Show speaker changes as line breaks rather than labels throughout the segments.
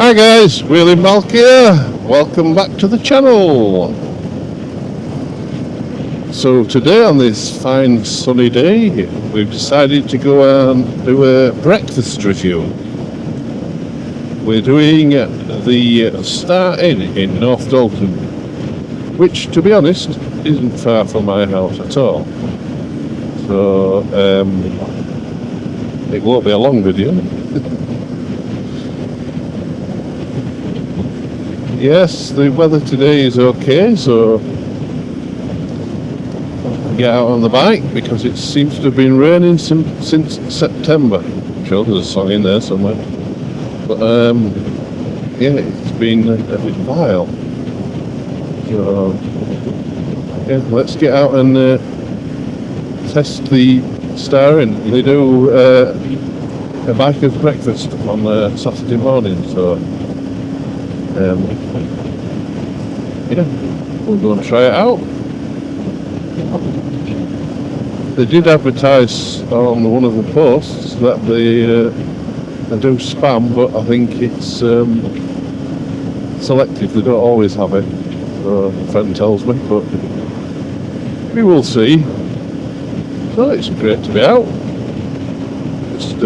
Hi guys, Wheeliemalc here. Welcome back to the channel. So today on this fine sunny day, we've decided to go and do a breakfast review. We're doing the Star Inn in North Dalton, which to be honest isn't far from my house at all. So it won't be a long video. Yes, the weather today is okay, so get out on the bike because it seems to have been raining since September. I'm sure there's a song in there somewhere. But yeah, it's been a bit vile. So yeah, let's get out and test the Star Inn. They do a biker's breakfast on Saturday morning, so yeah, we'll go and try it out. They did advertise on one of the posts that they do spam, but I think it's selective. They don't always have it, so a friend tells me, but we will see. So it's great to be out. Just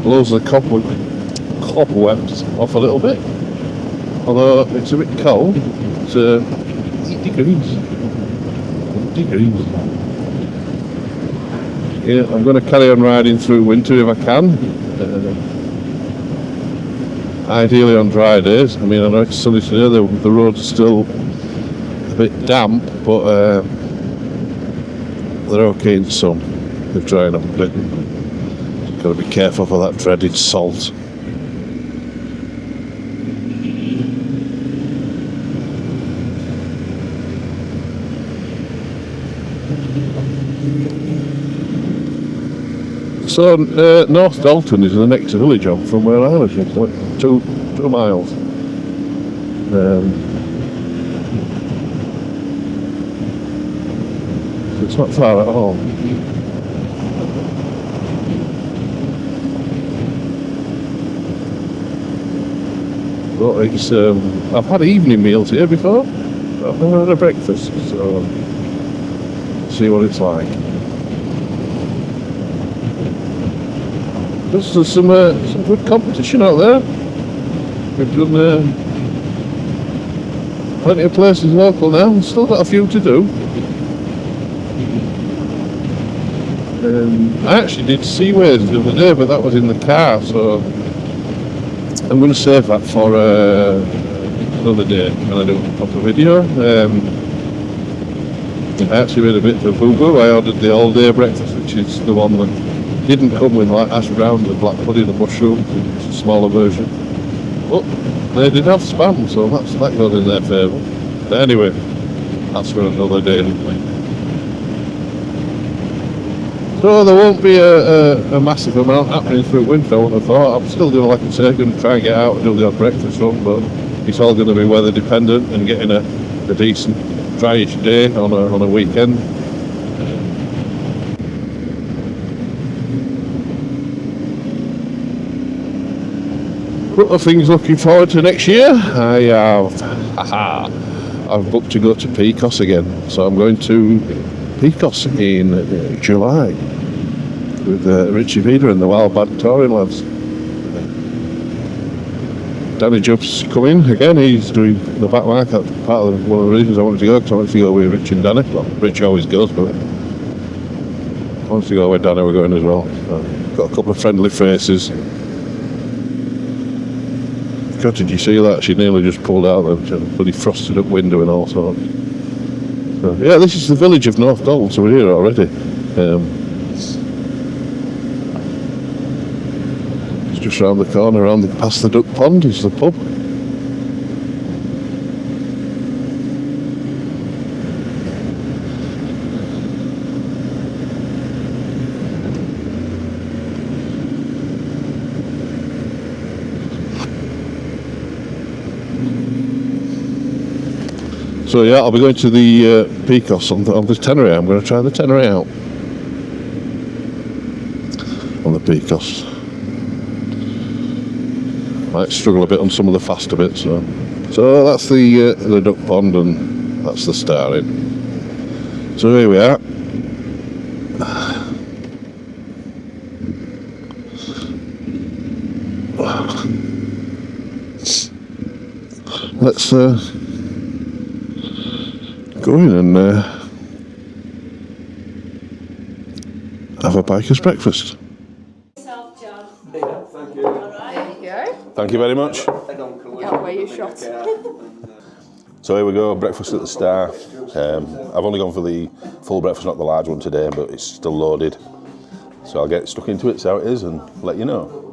blows the cobwebs off a little bit, although it's a bit cold. It's 8 degrees. Yeah, I'm going to carry on riding through winter if I can, ideally on dry days. I mean, I know it's sunny today, the roads are still a bit damp, but they're okay in some. They're drying up a bit. Got to be careful for that dreaded salt. So North Dalton is the next village on from where I live. It's like 2 miles. So it's not far at all. But it's I've had evening meals here before. I've never had a breakfast, so see what it's like. There's some good competition out there. We've done plenty of places local now. Still got a few to do. I actually did Seaways the other day, but that was in the car, so I'm going to save that for another day when I do a proper video. I actually made a bit of a boo-boo. I ordered the all-day breakfast, which is the one that didn't come with like hash browns, the black pudding, the mushroom. It's a smaller version. But they did have spam, so that goes in their favour. But anyway, that's for another day. So there won't be a massive amount happening through winter, I wouldn't have thought. I'm still doing, like I say, going to try and get out and do the odd breakfast run, but it's all going to be weather dependent and getting a decent dryish day on a weekend. Couple of things looking forward to next year. I've booked to go to Pecos again, so I'm going to Pecos in July with Richie Vida and the Wild Bad Touring lads. Danny Jubb's coming again. He's doing the back market. One of the reasons I wanted to go, because I wanted to go with Rich and Danny. Well, Rich always goes, but I wanted to go with Danny. We're going as well. Got a couple of friendly faces. God, did you see that? She nearly just pulled out the bloody frosted up window and all sorts. So, yeah, this is the village of North Dalton, so we're here already. It's just round the corner, past the duck pond is the pub. So yeah, I'll be going to the Pecos on the Tenere. I'm going to try the Tenere out on the Pecos. Might struggle a bit on some of the faster bits. So that's the duck pond, and that's the starring. So here we are. Let's go in and have a biker's breakfast.
Thank you.
There you go.
Thank you very much.
Can't wear your shot.
So here we go, breakfast at the Star. I've only gone for the full breakfast, not the large one today, but it's still loaded. So I'll get stuck into it, see how it is, and let you know.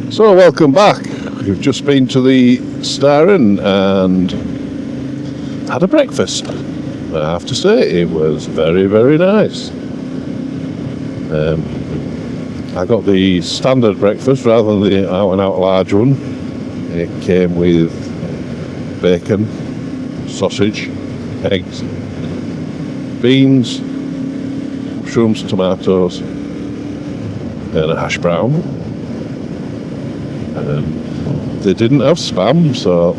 So welcome back. We've just been to the Star Inn and had a breakfast. I have to say it was very, very nice. I got the standard breakfast rather than the out and out large one. It came with bacon, sausage, eggs, beans, mushrooms, tomatoes, and a hash brown. They didn't have spam, so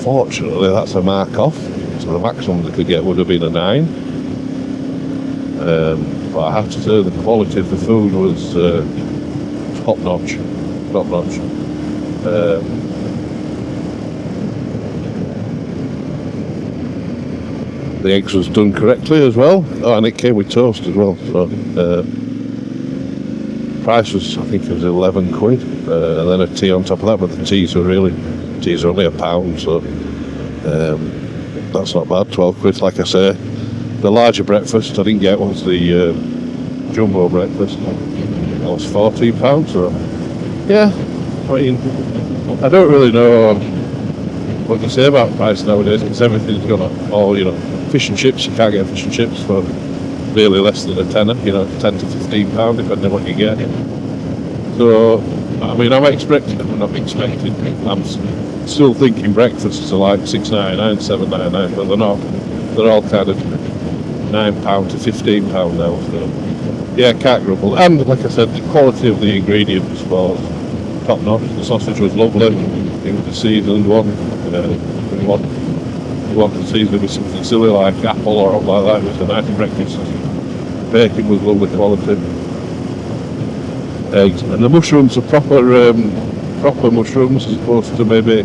fortunately that's a mark off. So the maximum they could get would have been a 9. But I have to say the quality of the food was top notch. The eggs was done correctly as well. Oh, and it came with toast as well. So price was, I think it was 11 quid, and then a tea on top of that, but the teas are only £1, so that's not bad. 12 quid, like I say. The larger breakfast I didn't get was the jumbo breakfast. That was £14, so yeah, I mean, I don't really know what to say about price nowadays, because everything's gone up. All, fish and chips, you can't get fish and chips for really less than a tenner, 10 to £15 depending on what you get. So, I mean, I'm still thinking breakfasts are like £6.99, £7.99, but they're not. They're all kind of £9 to £15 now. So, yeah, can't grumble. And like I said, the quality of the ingredients was top notch. The sausage was lovely. It was a seasoned one. You want to season it with something silly like apple or something like that. It was a nice breakfast. Bacon was lovely quality. Eggs, and the mushrooms are proper mushrooms, as opposed to maybe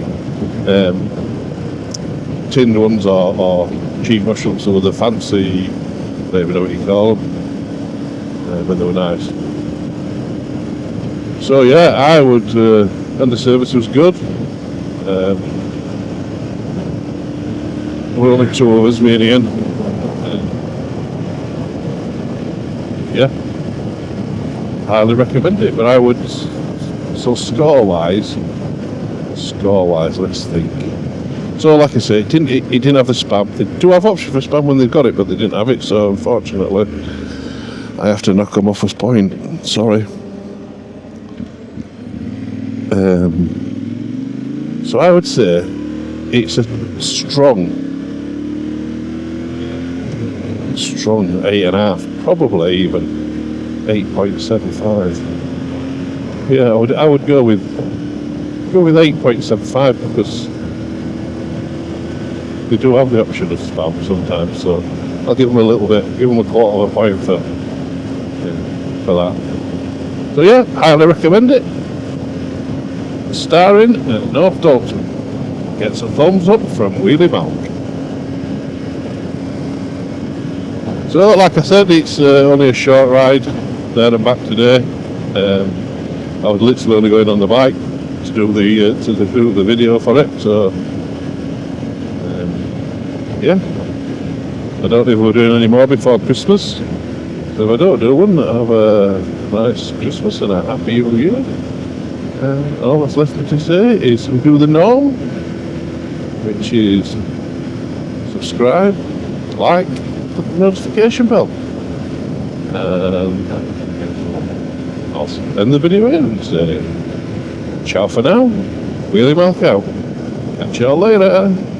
tinned ones or cheap mushrooms. So the fancy, I don't even know what you call them, but they were nice. So yeah, I would, and the service was good. We're only 2 of us, me and Ian. Yeah, highly recommend it. But I would, so score-wise, let's think. So like I say, it didn't have the spam. They do have option for spam when they've got it, but they didn't have it. So unfortunately, I have to knock them off as point. Sorry. So I would say it's a strong 8.5, probably even 8.75. Yeah, I would go with 8.75 because they do have the option of spam sometimes. So I'll give them a little bit, give them a quarter of a point for that. So yeah, highly recommend it. Star Inn at North Dalton. Gets a thumbs up from Wheeliemalc. So, like I said, it's only a short ride there and back today. I was literally only going on the bike to do the video for it. So, yeah, I don't know if we're doing any more before Christmas. So if I don't do one, have a nice Christmas and a happy New Year. All that's left to say is we do the norm, which is subscribe, like, click the notification bell. I'll end the video here and say ciao for now. Wheeliemalc out. Catch y'all later.